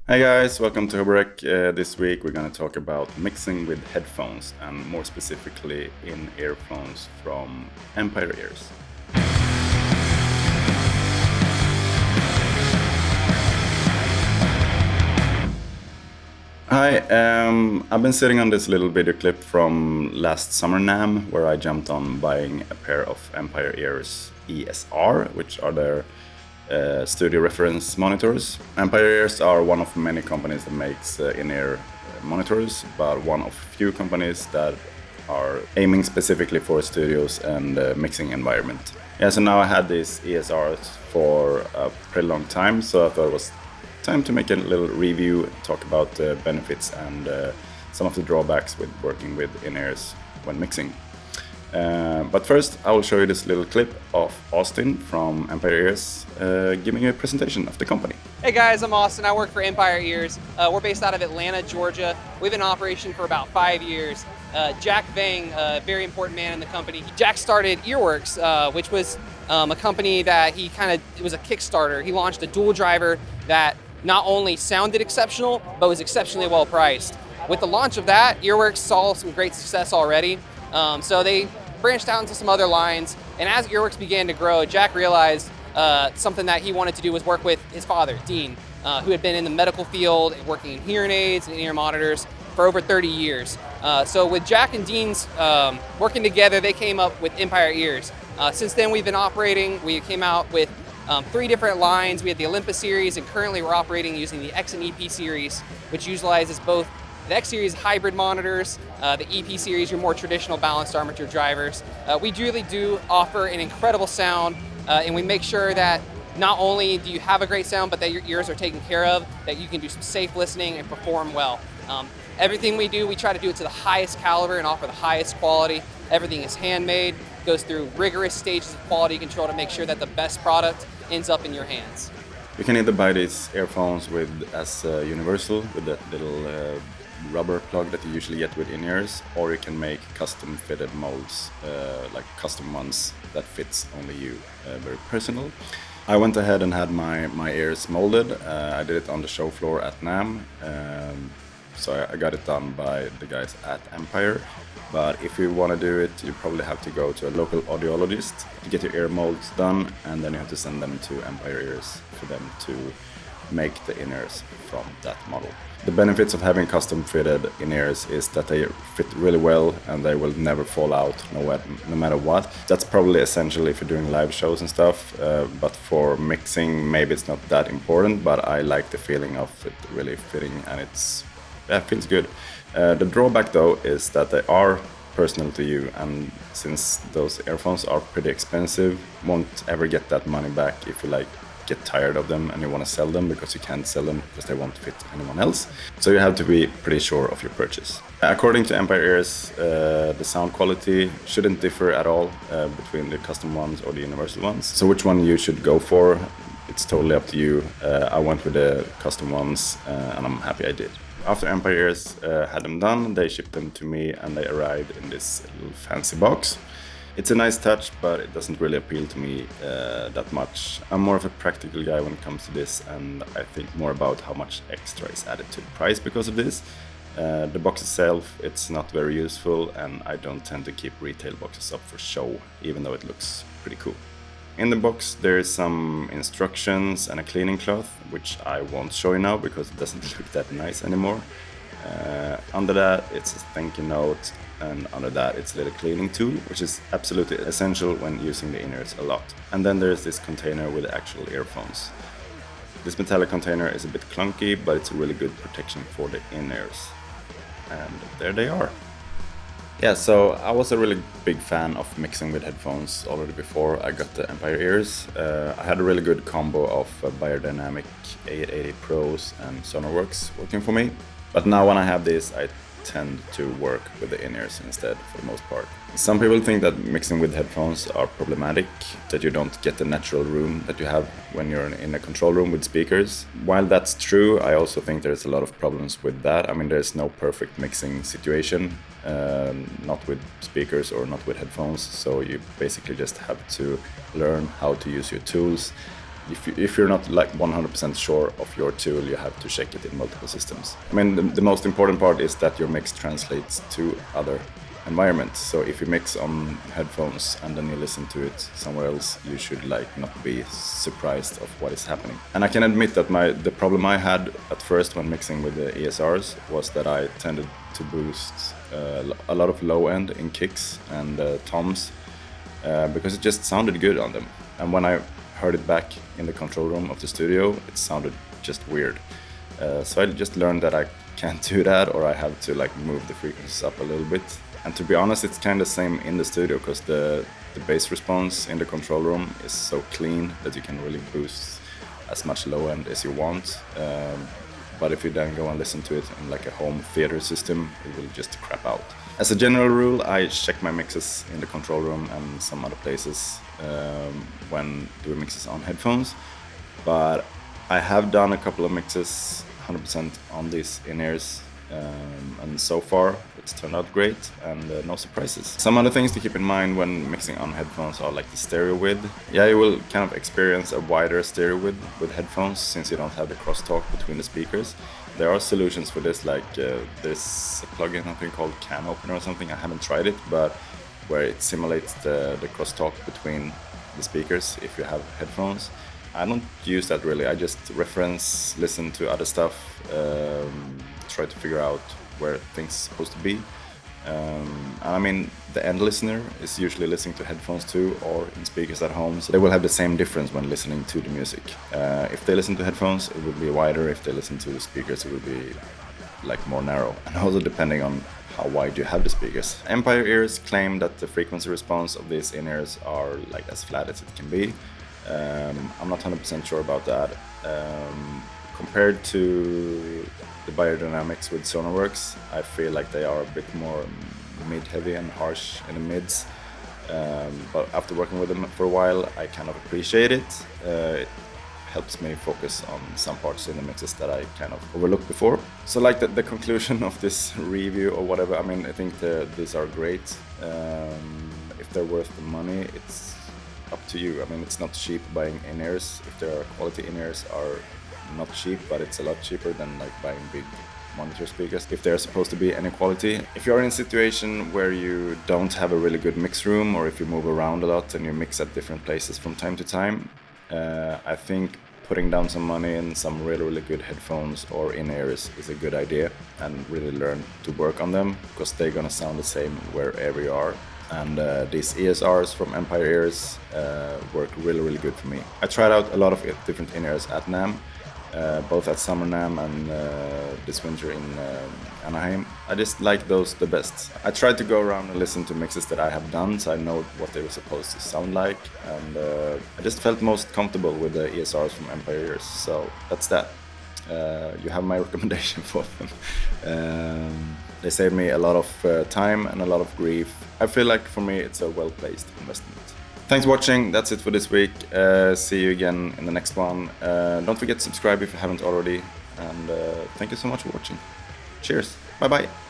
Hi guys, welcome to HoboRec. This week we're going to talk about mixing with headphones and more specifically in earphones from Empire Ears. Hi, I've been sitting on this little video clip from last summer NAMM where I jumped on buying a pair of Empire Ears ESR, which are their studio reference monitors. Empire Ears are one of many companies that makes in-ear monitors, but one of few companies that are aiming specifically for studios and mixing environment. Yeah, so now I had these ESRs for a pretty long time, so I thought it was time to make a little review, talk about the benefits and some of the drawbacks with working with in-ears when mixing. But first, I will show you this little clip of Austin from Empire Ears giving a presentation of the company. Hey guys, I'm Austin. I work for Empire Ears. We're based out of Atlanta, Georgia. We've been in operation for about 5 years. Jack Vang, a very important man in the company. Jack started Earworks, which was a company that it was a Kickstarter. He launched a dual driver that not only sounded exceptional, but was exceptionally well priced. With the launch of that, Earworks saw some great success already. So they branched out into some other lines, and as Earworks began to grow, Jack realized something that he wanted to do was work with his father, Dean, who had been in the medical field, working in hearing aids and in-ear monitors for over 30 years. So with Jack and Dean's working together, they came up with Empire Ears. Since then, we've been operating. We came out with 3 different lines. We had the Olympus series, and currently we're operating using the X and EP series, which utilizes both the X series hybrid monitors, the EP series, your more traditional balanced armature drivers. We really do offer an incredible sound, and we make sure that not only do you have a great sound, but that your ears are taken care of, that you can do some safe listening and perform well. Everything we do, we try to do it to the highest caliber and offer the highest quality. Everything is handmade, goes through rigorous stages of quality control to make sure that the best product ends up in your hands. You can either buy these earphones as universal with that little rubber plug that you usually get with in-ears, or you can make custom fitted molds, like custom ones that fits only you, very personal. I went ahead and had my ears molded. I did it on the show floor at NAMM, so I got it done by the guys at Empire. But if you want to do it, you probably have to go to a local audiologist to get your ear molds done, and then you have to send them to Empire Ears for them to make the in-ears from that model. The benefits of having custom fitted in-ears is that they fit really well and they will never fall out no matter what. That's probably essential if you're doing live shows and stuff, but for mixing maybe it's not that important, but I like the feeling of it really fitting, and it feels good. The drawback though is that they are personal to you, and since those earphones are pretty expensive, won't ever get that money back if you get tired of them and you want to sell them, because you can't sell them because they won't fit anyone else. So you have to be pretty sure of your purchase. According to Empire Ears, the sound quality shouldn't differ at all between the custom ones or the universal ones. So which one you should go for, it's totally up to you. I went with the custom ones and I'm happy I did. After Empire Ears had them done, they shipped them to me and they arrived in this little fancy box. It's a nice touch, but it doesn't really appeal to me that much. I'm more of a practical guy when it comes to this, and I think more about how much extra is added to the price because of this. The box itself, it's not very useful, and I don't tend to keep retail boxes up for show, even though it looks pretty cool. In the box there is some instructions and a cleaning cloth, which I won't show you now because it doesn't look that nice anymore. Under that it's a thank you note, and under that it's a little cleaning tool, which is absolutely essential when using the in-ears a lot. And then there's this container with the actual earphones. This metallic container is a bit clunky, but it's a really good protection for the in-ears. And there they are. Yeah, so I was a really big fan of mixing with headphones already before I got the Empire Ears. I had a really good combo of Biodynamic 880 Pros and Sonarworks working for me. But now when I have this, I tend to work with the in-ears instead for the most part. Some people think that mixing with headphones are problematic, that you don't get the natural room that you have when you're in a control room with speakers. While that's true, I also think there's a lot of problems with that. I mean, there's no perfect mixing situation, not with speakers or not with headphones, so you basically just have to learn how to use your tools if you're not like 100% sure of your tool, you have to check it in multiple systems. I mean, the most important part is that your mix translates to other environments. So if you mix on headphones and then you listen to it somewhere else, you should like not be surprised of what is happening. And I can admit that the problem I had at first when mixing with the ESRs was that I tended to boost a lot of low end in kicks and toms because it just sounded good on them. And when I heard it back in the control room of the studio, it sounded just weird. So I just learned that I can't do that, or I have to like move the frequencies up a little bit. And to be honest, it's kind of the same in the studio because the bass response in the control room is so clean that you can really boost as much low end as you want. But if you then go and listen to it in like a home theater system, it will just crap out. As a general rule, I check my mixes in the control room and some other places when doing mixes on headphones. But I have done a couple of mixes 100% on these in-ears, and so far it's turned out great and no surprises. Some other things to keep in mind when mixing on headphones are like the stereo width. Yeah, you will kind of experience a wider stereo width with headphones since you don't have the crosstalk between the speakers. There are solutions for this, like there's a plugin, I think called Can Opener or something. I haven't tried it, but where it simulates the crosstalk between the speakers if you have headphones. I don't use that really. I just reference, listen to other stuff, try to figure out where things are supposed to be. And I mean, the end listener is usually listening to headphones too, or in speakers at home, so they will have the same difference when listening to the music. If they listen to headphones, it will be wider. If they listen to the speakers, it will be like more narrow. And also depending on how wide you have the speakers. Empire Ears claim that the frequency response of these in-ears are like as flat as it can be. I'm not 100% sure about that. Compared to the biodynamics with Sonarworks, I feel like they are a bit more mid-heavy and harsh in the mids. But after working with them for a while, I kind of appreciate it. It helps me focus on some parts in the mixes that I kind of overlooked before. So like the conclusion of this review or whatever, I mean, I think these are great. If they're worth the money, it's up to you. I mean, it's not cheap buying in-ears. If there are quality in-ears are not cheap, but it's a lot cheaper than like buying big monitor speakers if they're supposed to be any quality. If you're in a situation where you don't have a really good mix room, or if you move around a lot and you mix at different places from time to time, I think putting down some money in some really good headphones or in-ears is a good idea, and really learn to work on them because they're gonna sound the same wherever you are. And these ESRs from Empire Ears work really good for me. I tried out a lot of different in-ears at NAMM, both at Summer NAMM and this winter in Anaheim. I just like those the best. I tried to go around and listen to mixes that I have done, so I know what they were supposed to sound like, and I just felt most comfortable with the ESRs from Empire Ears, so that's that. You have my recommendation for them. They saved me a lot of time and a lot of grief. I feel like for me it's a well-placed investment. Thanks for watching. That's it for this week. See you again in the next one. Don't forget to subscribe if you haven't already. And thank you so much for watching. Cheers. Bye bye.